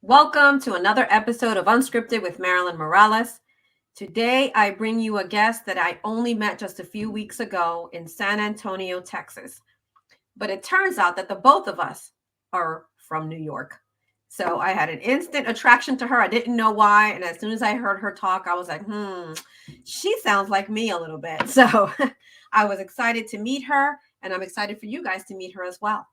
Welcome to another episode of Unscripted with Marilyn Morales. Today, I bring you a guest that I only met just a few weeks ago in San Antonio, Texas. But it turns out that the both of us are from New York. So I had an instant attraction to her. I didn't know why. And as soon as I heard her talk, I was like, she sounds like me a little bit. So I was excited to meet her, and I'm excited for you guys to meet her as well.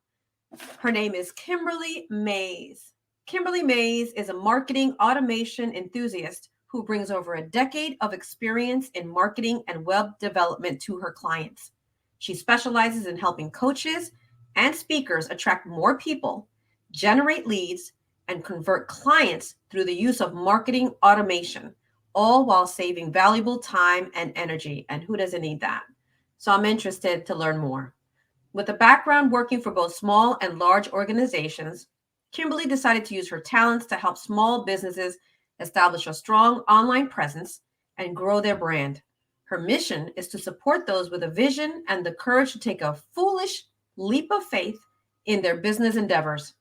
Her name is Kimberly Mays. Kimberly Mays is a marketing automation enthusiast who brings over a decade of experience in marketing and web development to her clients. She specializes in helping coaches and speakers attract more people, generate leads, and convert clients through the use of marketing automation, all while saving valuable time and energy. And who doesn't need that? So I'm interested to learn more. With a background working for both small and large organizations, Kimberly decided to use her talents to help small businesses establish a strong online presence and grow their brand. Her mission is to support those with a vision and the courage to take a foolish leap of faith in their business endeavors.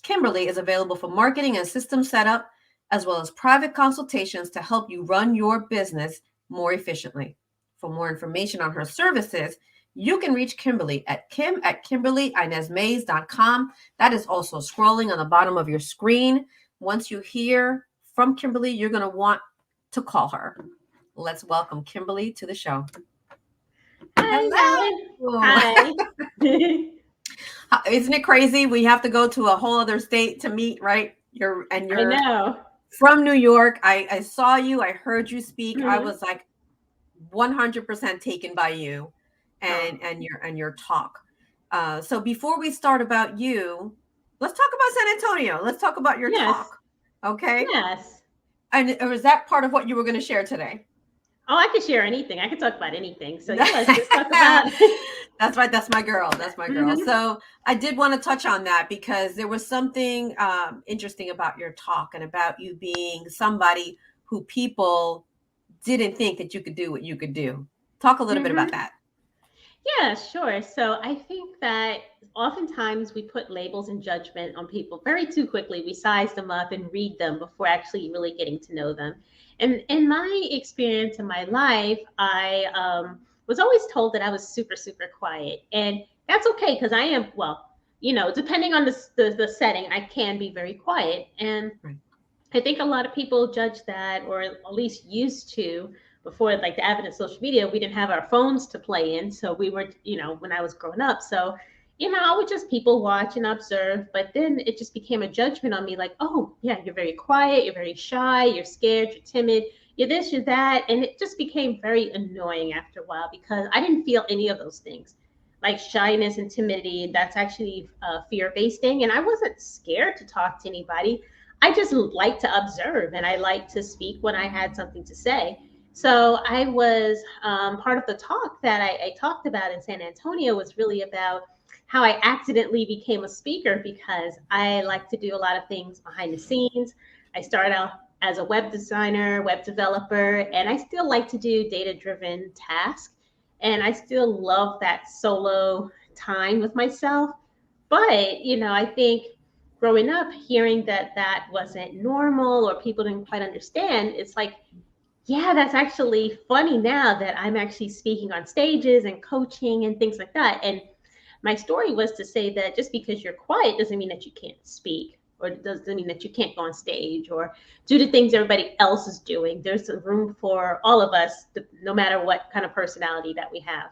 Kimberly is available for marketing and system setup, as well as private consultations to help you run your business more efficiently. For more information on her services, you can reach Kimberly at kim@kimberlyinezmays.com. That is also scrolling on the bottom of your screen. Once you hear from Kimberly, you're going to want to call her. Let's welcome Kimberly to the show. Hi, Hi. Isn't it crazy? We have to go to a whole other state to meet, right? You're I know. from New York. I saw you. I heard you speak. Mm-hmm. I was like 100% taken by you and your talk. So before we start about you, let's talk about San Antonio. Let's talk about your talk. Okay. Yes. And or is that part of what you were going to share today? Oh, I could share anything. I could talk about anything. So yeah, let's just talk about. That's right. That's my girl. That's my girl. Mm-hmm. So I did want to touch on that because there was something interesting about your talk and about you being somebody who people didn't think that you could do what you could do. Talk a little bit about that. Yeah, sure. So I think that oftentimes we put labels and judgment on people very too quickly. We size them up and read them before actually really getting to know them. And in my experience in my life, I was always told that I was super, super quiet. And that's okay because I am, well, depending on the setting, I can be very quiet. And I think a lot of people judge that, or at least used to, before like the advent of social media. We didn't have our phones to play in. So we were, when I was growing up. So, I would just people watch and observe. But then it just became a judgment on me like, oh, yeah, you're very quiet. You're very shy. You're scared. You're timid. You're this, you're that. And it just became very annoying after a while because I didn't feel any of those things. Like shyness and timidity, that's actually a fear-based thing. And I wasn't scared to talk to anybody. I just like to observe and I like to speak when I had something to say. So I was part of the talk that I talked about in San Antonio was really about how I accidentally became a speaker because I like to do a lot of things behind the scenes. I started out as a web designer, web developer, and I still like to do data-driven tasks. And I still love that solo time with myself. But, I think growing up, hearing that wasn't normal or people didn't quite understand, it's like, yeah, that's actually funny now that I'm actually speaking on stages and coaching and things like that. And my story was to say that just because you're quiet doesn't mean that you can't speak, or it doesn't mean that you can't go on stage or do the things everybody else is doing. There's a room for all of us, no matter what kind of personality that we have.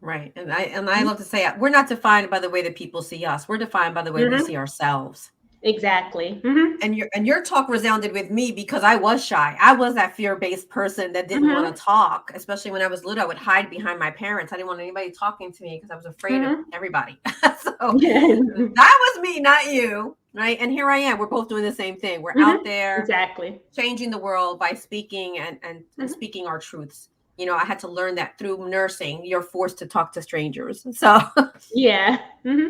Right. And I love to say we're not defined by the way that people see us. We're defined by the way we see ourselves. Exactly. And your talk resounded with me because I was shy. I was that fear-based person that didn't want to talk, especially when I was little. I would hide behind my parents. I didn't want anybody talking to me because I was afraid of everybody. So that was me, not you. Right. And here I am. We're both doing the same thing. We're out there exactly changing the world by speaking and speaking our truths. I had to learn that through nursing. You're forced to talk to strangers. So yeah.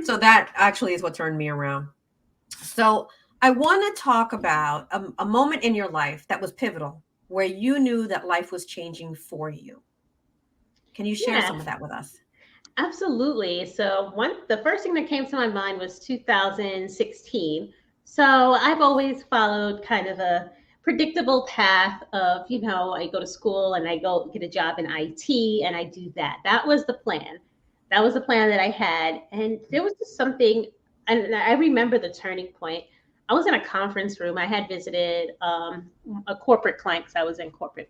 So that actually is what turned me around. So I want to talk about a moment in your life that was pivotal, where you knew that life was changing for you. Can you share some of that with us? Absolutely. So the first thing that came to my mind was 2016. So I've always followed kind of a predictable path of, I go to school and I go get a job in IT and I do that. That was the plan. That was the plan that I had. And there was just something, and I remember the turning point. I was in a conference room. I had visited a corporate client because I was in corporate.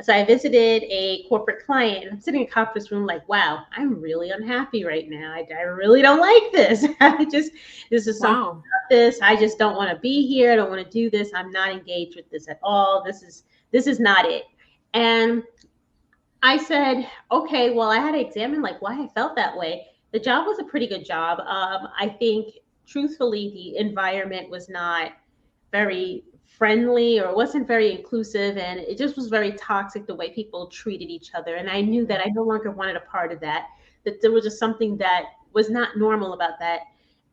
So I visited a corporate client. I'm sitting in a conference room like, wow, I'm really unhappy right now. I really don't like this. This is something Wow. about this. I just don't want to be here. I don't want to do this. I'm not engaged with this at all. This is not it. And I said, okay, well, I had to examine like why I felt that way. The job was a pretty good job. I think truthfully, the environment was not very friendly or it wasn't very inclusive, and it just was very toxic the way people treated each other. And I knew that I no longer wanted a part of that, that there was just something that was not normal about that.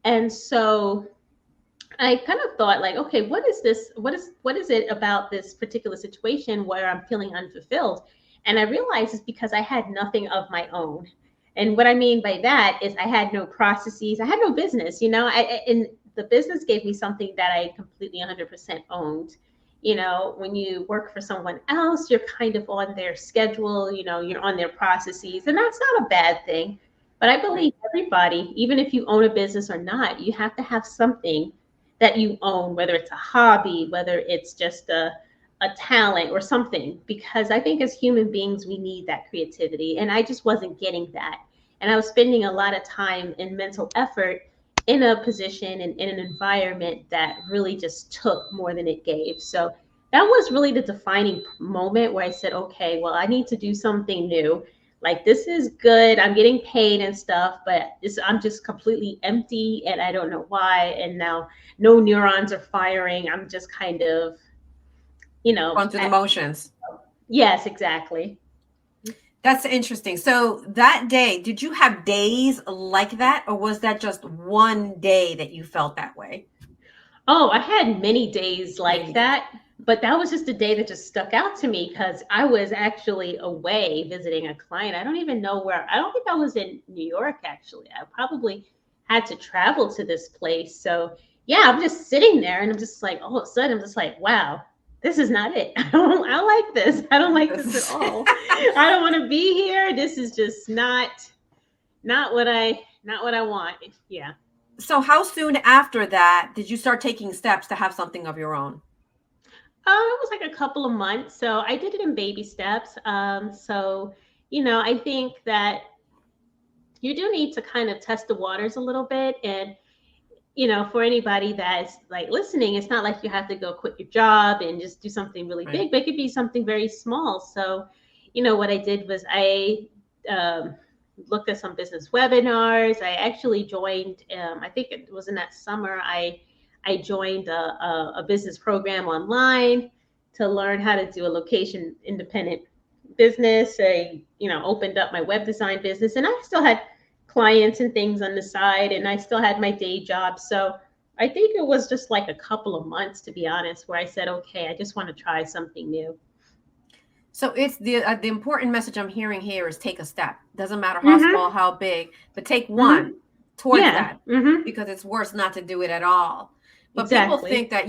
And so I kind of thought like, okay, what is this? What is it about this particular situation where I'm feeling unfulfilled? And I realized it's because I had nothing of my own. And what I mean by that is I had no processes, I had no business, and the business gave me something that I completely 100% owned. When you work for someone else, you're kind of on their schedule, you're on their processes, and that's not a bad thing. But I Right. believe everybody, even if you own a business or not, you have to have something that you own, whether it's a hobby, whether it's just a talent or something, because I think as human beings, we need that creativity. And I just wasn't getting that. And I was spending a lot of time and mental effort in a position and in an environment that really just took more than it gave. So that was really the defining moment where I said, okay, well, I need to do something new. Like, this is good. I'm getting paid and stuff, but I'm just completely empty and I don't know why. And now no neurons are firing. I'm just kind of, Going through the motions. yes, exactly. That's interesting. So that day, did you have days like that, or was that just one day that you felt that way? Oh, I had many days like Many days. that, but that was just a day that just stuck out to me because I was actually away visiting a client. I don't even know where. I don't think I was in New York actually. I probably had to travel to this place. So yeah, I'm just sitting there and I'm just like, all of a sudden, I'm just like, wow, this is not it. I don't like this. I don't like this at all. I don't want to be here. This is just not what I want. Yeah. So how soon after that did you start taking steps to have something of your own? It was like a couple of months. So I did it in baby steps. So, I think that you do need to kind of test the waters a little bit. And, for anybody that's like listening, it's not like you have to go quit your job and just do something really Right. big, but it could be something very small. So, what I did was I looked at some business webinars. I actually joined, I think it was in that summer, I joined a business program online to learn how to do a location independent business. I, opened up my web design business and I still had clients and things on the side and I still had my day job. So I think it was just like a couple of months, to be honest, where I said, okay, I just want to try something new. So it's the important message I'm hearing here is take a step. Doesn't matter how small, Mm-hmm. how big, but take Mm-hmm. one towards Yeah. that, Mm-hmm. because it's worse not to do it at all. But people Exactly. think that,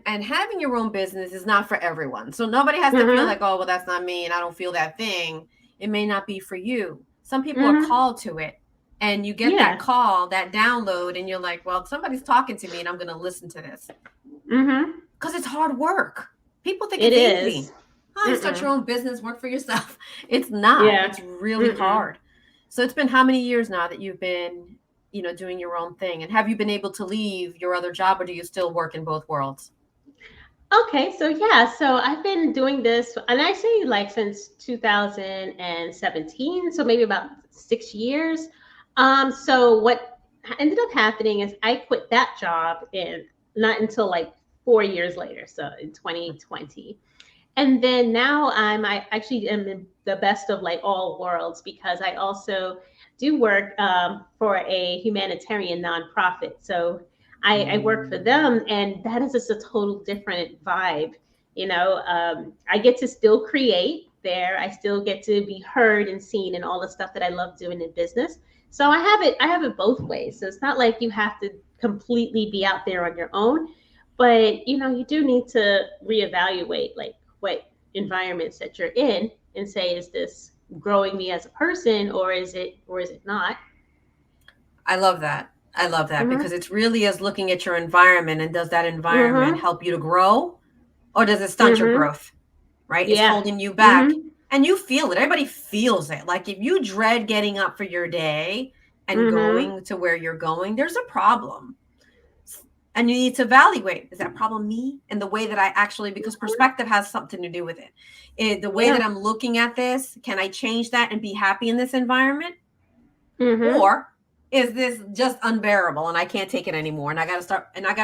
and having your own business is not for everyone. So nobody has to feel Mm-hmm. like, oh, well, that's not me and I don't feel that thing. It may not be for you. Some people are Mm-hmm. called to it, and you get that Yeah. call, that download, and you're like, well, somebody's talking to me and I'm going to listen to this, Mm-hmm. because it's hard work. People think It it's is. easy. Oh, you start your Mm-mm. own business, work for yourself. It's not. Yeah. It's really Mm-mm. hard. So it's been how many years now that you've been, doing your own thing? And have you been able to leave your other job, or do you still work in both worlds? Okay, so yeah, so I've been doing this, and I say like since 2017, so maybe about 6 years. So what ended up happening is I quit that job in not until like 4 years later, so in 2020. And then now I actually am in the best of like all worlds because I also do work for a humanitarian nonprofit. So I work for them, and that is just a total different vibe. I get to still create there. I still get to be heard and seen and all the stuff that I love doing in business. So I have it both ways. So it's not like you have to completely be out there on your own, But you do need to reevaluate like what environments that you're in and say, is this growing me as a person, or is it not? I love that. I love that Mm-hmm. because it's really as looking at your environment, and does that environment Mm-hmm. help you to grow, or does it stunt your Mm-hmm. growth? Right? It's Yeah. holding you back. Mm-hmm. And you feel it. Everybody feels it. Like if you dread getting up for your day and Mm-hmm. going to where you're going, there's a problem. And you need to evaluate, is that problem me? And the way that I actually, because perspective has something to do with it. The way Yeah. that I'm looking at this, can I change that and be happy in this environment? Mm-hmm. Or is this just unbearable and I can't take it anymore? And I got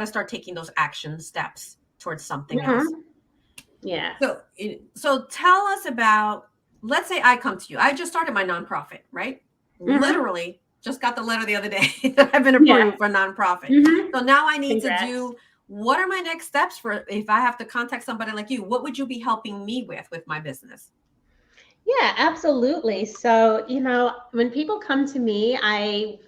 to start taking those action steps towards something else. Mm-hmm. Yeah. So tell us about, let's say I come to you. I just started my nonprofit, right? Mm-hmm. Literally just got the letter the other day that I've been Yeah. approved for nonprofit. Mm-hmm. So now I need to Congrats. do, what are my next steps for, if I have to contact somebody like you, what would you be helping me with my business? Yeah, absolutely. So, when people come to me, I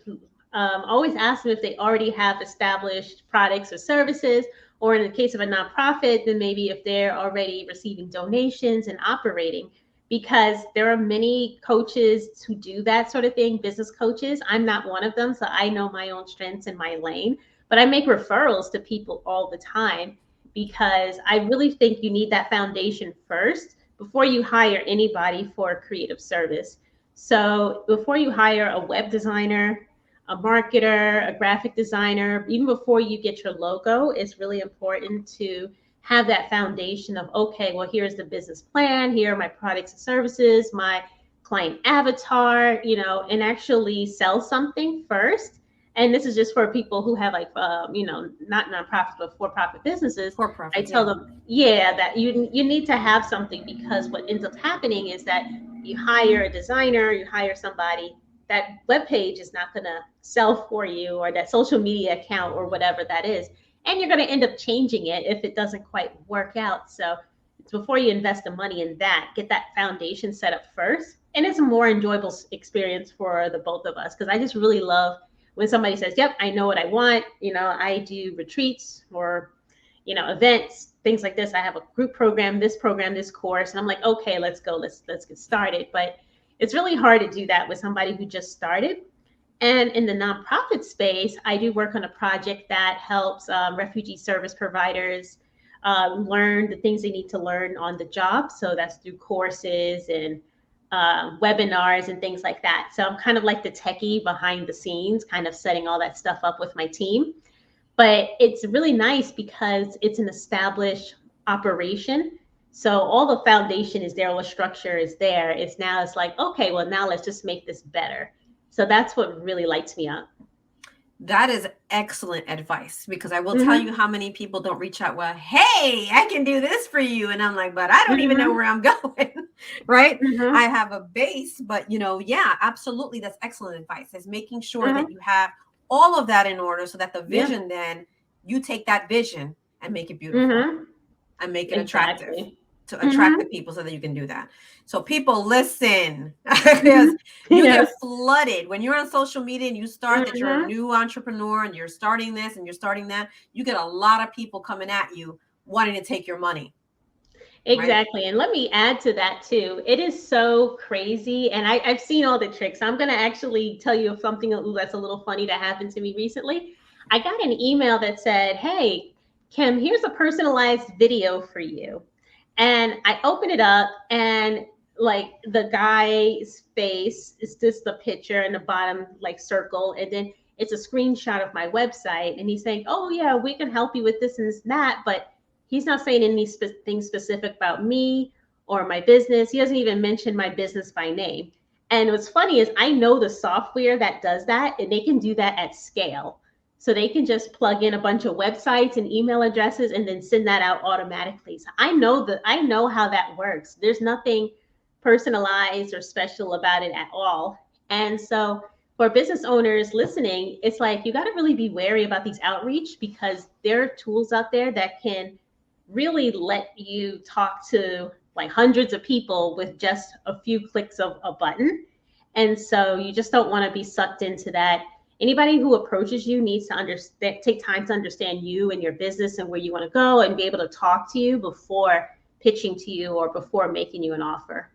always ask them if they already have established products or services, or in the case of a nonprofit, then maybe if they're already receiving donations and operating, because there are many coaches who do that sort of thing, business coaches. I'm not one of them, so I know my own strengths in my lane, but I make referrals to people all the time because I really think you need that foundation first before you hire anybody for a creative service. So before you hire a web designer, a marketer, a graphic designer, even before you get your logo, it's really important to have that foundation of, okay, well, here's the business plan, here are my products and services, my client avatar, and actually sell something first. And this is just for people who have like, not nonprofits, but for-profit businesses. For I profit, tell yeah. them, yeah, that you need to have something, because what ends up happening is that you hire a designer, you hire somebody, that web page is not going to sell for you, or that social media account or whatever that is, and you're going to end up changing it if it doesn't quite work out. So it's before you invest the money in that, get that foundation set up first, and it's a more enjoyable experience for the both of us, because I just really love when somebody says, yep, I know what I want. I do retreats or events, things like this. I have a group program, this course, and I'm like, okay, let's go, let's get started. But it's really hard to do that with somebody who just started. And in the nonprofit space, I do work on a project that helps refugee service providers learn the things they need to learn on the job. So that's through courses and webinars and things like that. So I'm kind of like the techie behind the scenes, kind of setting all that stuff up with my team. But it's really nice because it's an established operation. So all the foundation is there, all the structure is there. It's like, okay, well, now let's just make this better. So that's what really lights me up. That is excellent advice, because I will tell you Mm-hmm. how many people don't reach out. Well, hey, I can do this for you. And I'm like, but I don't even know Mm-hmm. where I'm going. Right? I Mm-hmm. have a base, but yeah, absolutely. That's excellent advice, is making sure that Mm-hmm. you have all of that in order, so that the Yeah. vision, then you take that vision and make it beautiful Mm-hmm. and make it attractive, Exactly. to attract the Mm-hmm. people, so that you can do that. So people, listen, Mm-hmm. because you get Yes. flooded when you're on social media and you start that you're a Mm-hmm. new entrepreneur and you're starting this and you're starting that. You get a lot of people coming at you wanting to take your money, right? Exactly. And let me add to that too. It is so crazy. And I've seen all the tricks. I'm going to actually tell you of something that's a little funny that happened to me recently. I got an email that said, hey, Kim, here's a personalized video for you. And I open it up, and like the guy's face is just the picture in the bottom, like circle. And then it's a screenshot of my website. And he's saying, oh, yeah, we can help you with this and that. But he's not saying anything specific about me or my business. He doesn't even mention my business by name. And what's funny is I know the software that does that, and they can do that at scale. So they can just plug in a bunch of websites and email addresses and then send that out automatically. So I know how that works. There's nothing personalized or special about it at all. And so for business owners listening, it's like you got to really be wary about these outreach, because there are tools out there that can really let you talk to like hundreds of people with just a few clicks of a button. And so you just don't want to be sucked into that. Anybody who approaches you needs to understand, take time to understand you and your business and where you want to go, and be able to talk to you before pitching to you or before making you an offer.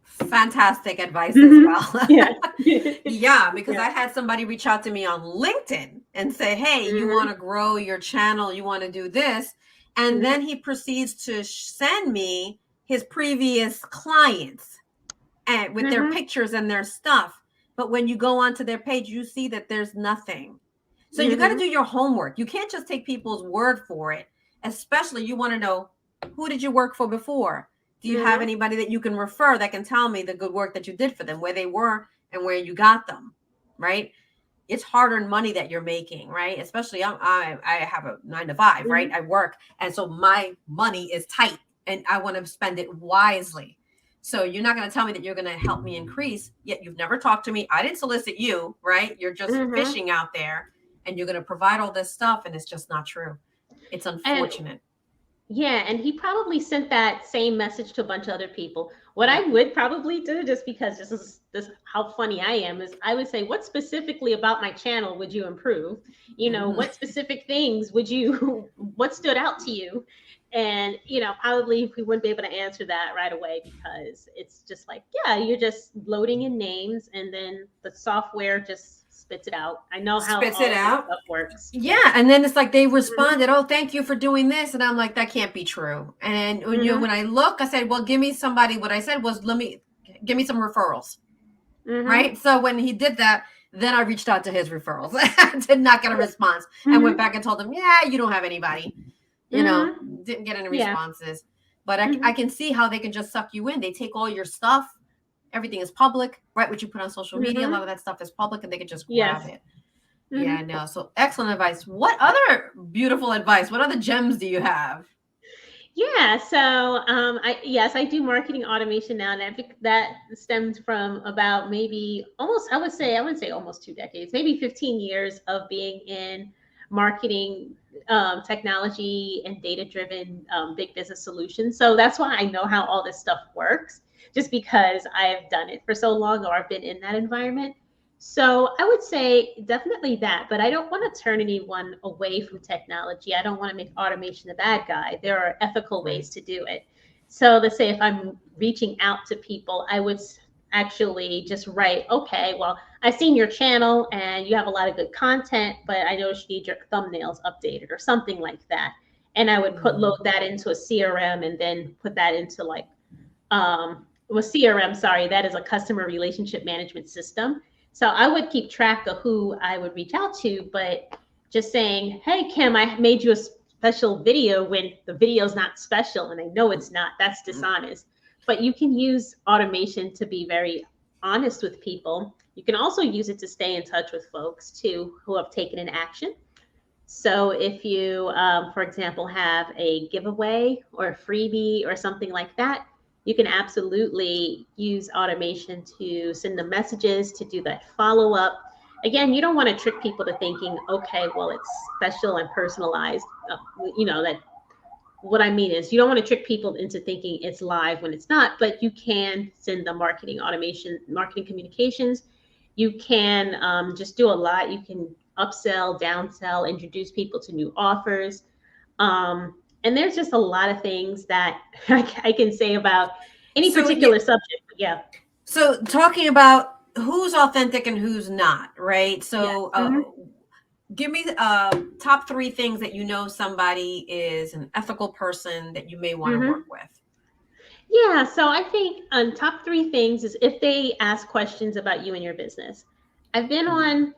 Fantastic advice as well. Yeah. Yeah, because I had somebody reach out to me on LinkedIn and say, hey, you want to grow your channel, you want to do this. And then he proceeds to send me his previous clients and with their pictures and their stuff. But when you go onto their page, you see that there's nothing. So you got to do your homework. You can't just take people's word for it. Especially you want to know, who did you work for before? Do you have anybody that you can refer that can tell me the good work that you did for them, where they were and where you got them, right? It's hard-earned money that you're making, right? Especially I have a 9-to-5, right? I work. And so my money is tight and I want to spend it wisely. So you're not going to tell me that you're going to help me increase, yet you've never talked to me. I didn't solicit you, right? You're just fishing out there and you're going to provide all this stuff and it's just not true. It's unfortunate. And he probably sent that same message to a bunch of other people. What I would probably do, just because this is how funny I am, is I would say, what specifically about my channel would you improve? You know, what specific things what stood out to you? And, you know, probably we wouldn't be able to answer that right away, because it's just like, yeah, you're just loading in names and then the software just spits it out. I know how all stuff works. Yeah. And then it's like they responded, oh, thank you for doing this. And I'm like, that can't be true. And you know, when I look, I said, well, give me somebody. What I said was, give me some referrals. Right. So when he did that, then I reached out to his referrals. I did not get a response. I went back and told him, yeah, you don't have anybody. You know, didn't get any responses. But I can see how they can just suck you in. They take all your stuff. Everything is public, right? What you put on social media, a lot of that stuff is public and they can just grab it. Yeah, I know. So excellent advice. What other beautiful advice? What other gems do you have? Yeah, so I do marketing automation now, and that stems from about maybe I wouldn't say almost 2 decades, maybe 15 years of being in marketing, technology, and data-driven big business solutions. So that's why I know how all this stuff works, just because I've done it for so long, or I've been in that environment. So I would say definitely that, but I don't want to turn anyone away from technology. I don't want to make automation the bad guy. There are ethical ways to do it. So let's say if I'm reaching out to people, I would actually just write, okay, well, I've seen your channel and you have a lot of good content, but I noticed you need your thumbnails updated or something like that. And I would load that into a CRM and then put that into like, CRM, sorry, that is a customer relationship management system. So I would keep track of who I would reach out to, but just saying, hey, Kim, I made you a special video, when the video is not special, and I know it's not, that's dishonest. But you can use automation to be very honest with people. You can also use it to stay in touch with folks too, who have taken an action. So if you, for example, have a giveaway or a freebie or something like that, you can absolutely use automation to send them messages, to do that follow-up. Again, you don't want to trick people to thinking, okay, well, it's special and personalized. You know, that what I mean is you don't want to trick people into thinking it's live when it's not, but you can send them marketing automation, marketing communications. You can just do a lot. You can upsell, downsell, introduce people to new offers. And there's just a lot of things that I can say about any particular subject. Yeah. So talking about who's authentic and who's not, right? So give me top 3 things that you know somebody is an ethical person that you may want to work with. Yeah. So I think top 3 things is if they ask questions about you and your business. I've been on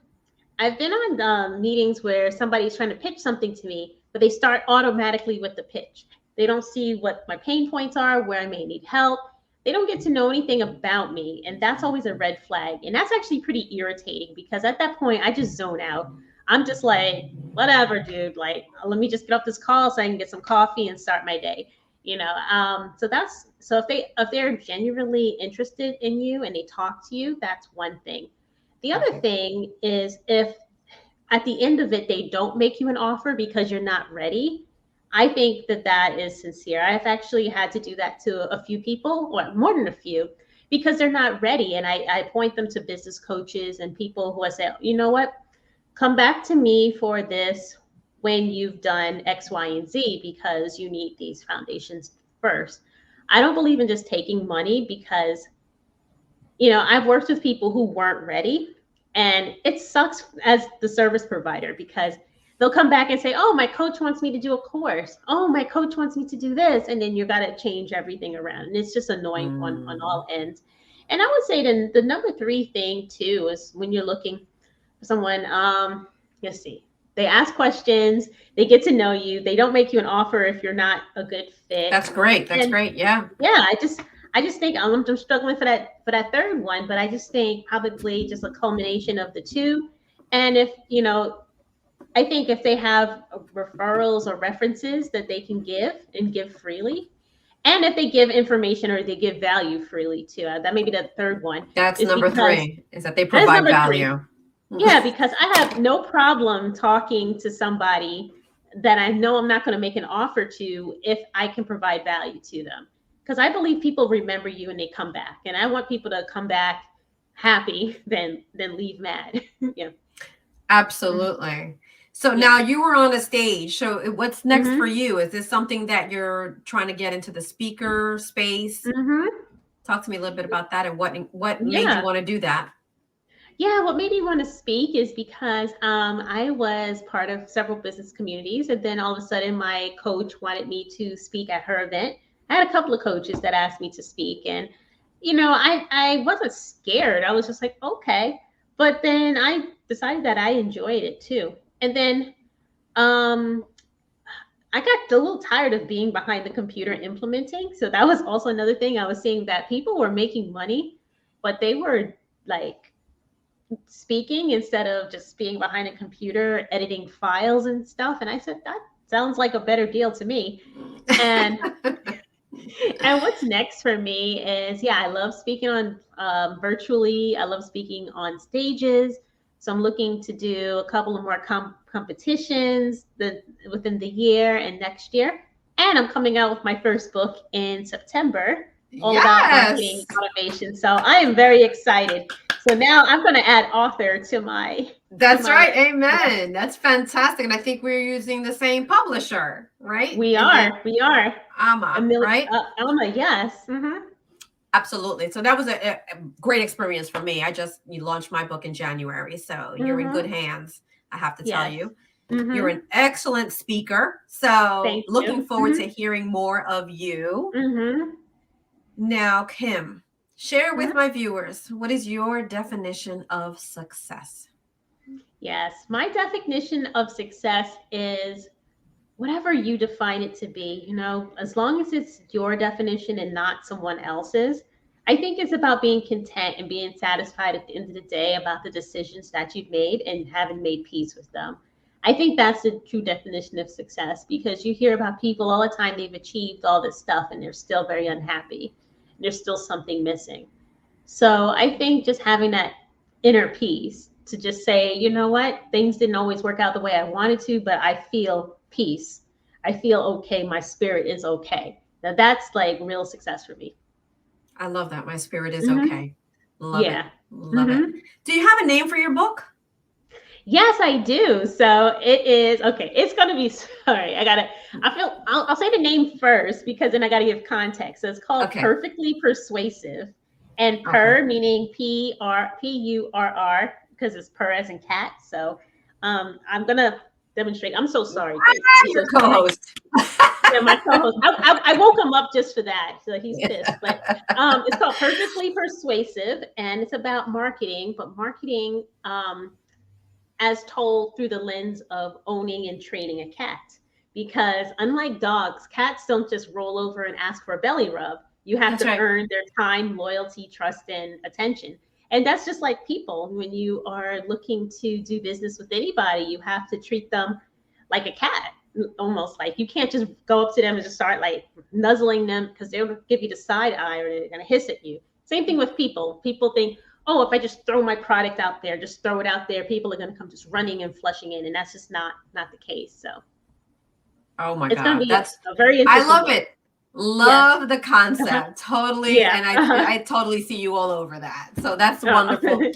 meetings where somebody's trying to pitch something to me, but they start automatically with the pitch. They don't see what my pain points are, where I may need help. They don't get to know anything about me. And that's always a red flag. And that's actually pretty irritating, because at that point, I just zone out. I'm just like, whatever, dude, like, let me just get off this call so I can get some coffee and start my day. You know, so if they're genuinely interested in you and they talk to you, that's one thing. The other thing is, if at the end of it, they don't make you an offer because you're not ready, I think that is sincere. I've actually had to do that to a few people, or more than a few, because they're not ready. And I point them to business coaches and people who I say, you know what, come back to me for this when you've done X, Y, and Z, because you need these foundations first. I don't believe in just taking money because, I've worked with people who weren't ready, and it sucks as the service provider because they'll come back and say, oh, my coach wants me to do a course. Oh, my coach wants me to do this. And then you got to change everything around. And it's just annoying on all ends. And I would say the number 3 thing too is when you're looking for someone, let's see, they ask questions, they get to know you, they don't make you an offer if you're not a good fit. That's great. That's great. Yeah. Yeah. I just think I'm struggling for that third one, but I just think probably just a culmination of the two. And if, I think if they have referrals or references that they can give and give freely, and if they give information or they give value freely too, that may be the third one. That's number 3, is that they provide value. 3. Yeah, because I have no problem talking to somebody that I know I'm not going to make an offer to if I can provide value to them. Because I believe people remember you and they come back. And I want people to come back happy than leave mad. Yeah. Absolutely. So now you were on a stage. So what's next for you? Is this something that you're trying to get into the speaker space? Talk to me a little bit about that and what made you want to do that? Yeah, what made me want to speak is because I was part of several business communities, and then all of a sudden my coach wanted me to speak at her event. I had a couple of coaches that asked me to speak, and I wasn't scared. I was just like, okay. But then I decided that I enjoyed it too. And then I got a little tired of being behind the computer implementing. So that was also another thing. I was seeing that people were making money, but they were like speaking instead of just being behind a computer, editing files and stuff. And I said, that sounds like a better deal to me. And and what's next for me is, I love speaking on virtually. I love speaking on stages. So I'm looking to do a couple of more competitions within the year and next year. And I'm coming out with my first book in September, all about marketing automation. So I am very excited. So now I'm going to add author to my. That's right. Amen. That's fantastic. And I think we're using the same publisher, right? We are. Amma, right? Amma, yes. Absolutely. So that was a great experience for me. You launched my book in January. So you're in good hands, I have to tell you. You're an excellent speaker. So looking forward to hearing more of you. Now, Kim, share with my viewers, what is your definition of success? Yes, my definition of success is whatever you define it to be, as long as it's your definition and not someone else's. I think it's about being content and being satisfied at the end of the day about the decisions that you've made and having made peace with them. I think that's the true definition of success, because you hear about people all the time, they've achieved all this stuff and they're still very unhappy. There's still something missing. So I think just having that inner peace to just say, you know what, things didn't always work out the way I wanted to, but I feel peace. I feel okay. My spirit is okay. Now that's like real success for me. I love that. My spirit is okay. Love it. Love it. Do you have a name for your book? Yes, I do. So it is, okay. It's going to be, sorry. I'll say the name first because then I got to give context. So it's called Perfectly Persuasive, and meaning P-U-R-R, because it's purr as in cat. So I'm going to demonstrate. I'm so sorry. Your co-host. Yeah, my co-host. I woke him up just for that, so he's pissed. But it's called Perfectly Persuasive, and it's about marketing, but marketing as told through the lens of owning and training a cat. Because unlike dogs, cats don't just roll over and ask for a belly rub. You have to earn their time, loyalty, trust, and attention. And that's just like people. When you are looking to do business with anybody, you have to treat them like a cat, almost. Like you can't just go up to them and just start like nuzzling them, because they'll give you the side eye or they're going to hiss at you. Same thing with people. People think, oh, if I just throw my product out there, just throw it out there, people are going to come just running and flushing in. And that's just not the case. So. Oh my It's God. going to be a very interesting I love book. it. Love the concept. Totally. Yeah. And I totally see you all over that. So that's wonderful.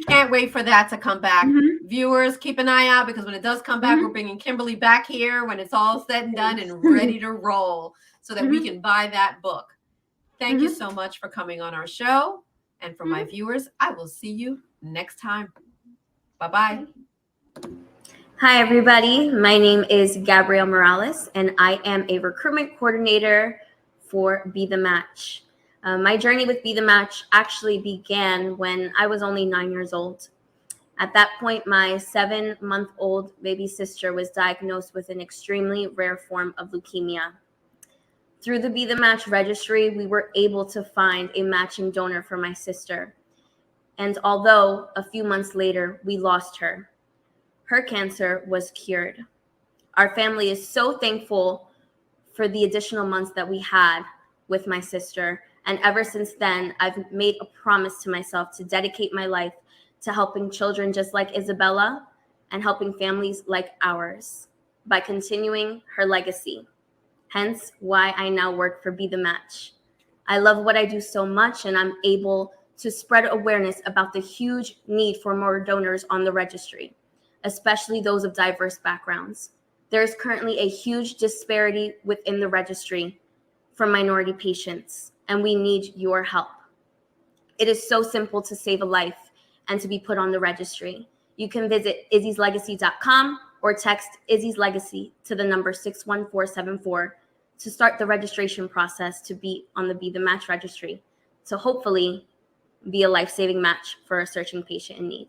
Can't wait for that to come back. Viewers, keep an eye out, because when it does come back, we're bringing Kimberly back here when it's all said and done and ready to roll, so that we can buy that book. Thank you so much for coming on our show. And for my viewers, I will see you next time. Bye-bye. Hi, everybody. My name is Gabrielle Morales, and I am a recruitment coordinator for Be The Match. My journey with Be The Match actually began when I was only 9 years old. At that point, my 7-month-old baby sister was diagnosed with an extremely rare form of leukemia. Through the Be The Match registry, we were able to find a matching donor for my sister. And although a few months later, we lost her, her cancer was cured. Our family is so thankful for the additional months that we had with my sister. And ever since then, I've made a promise to myself to dedicate my life to helping children just like Isabella and helping families like ours by continuing her legacy. Hence why I now work for Be The Match. I love what I do so much, and I'm able to spread awareness about the huge need for more donors on the registry, especially those of diverse backgrounds. There is currently a huge disparity within the registry for minority patients, and we need your help. It is so simple to save a life and to be put on the registry. You can visit izzy'slegacy.com or text Izzy's Legacy to the number 61474 to start the registration process to be on the Be The Match registry, to hopefully be a life-saving match for a searching patient in need.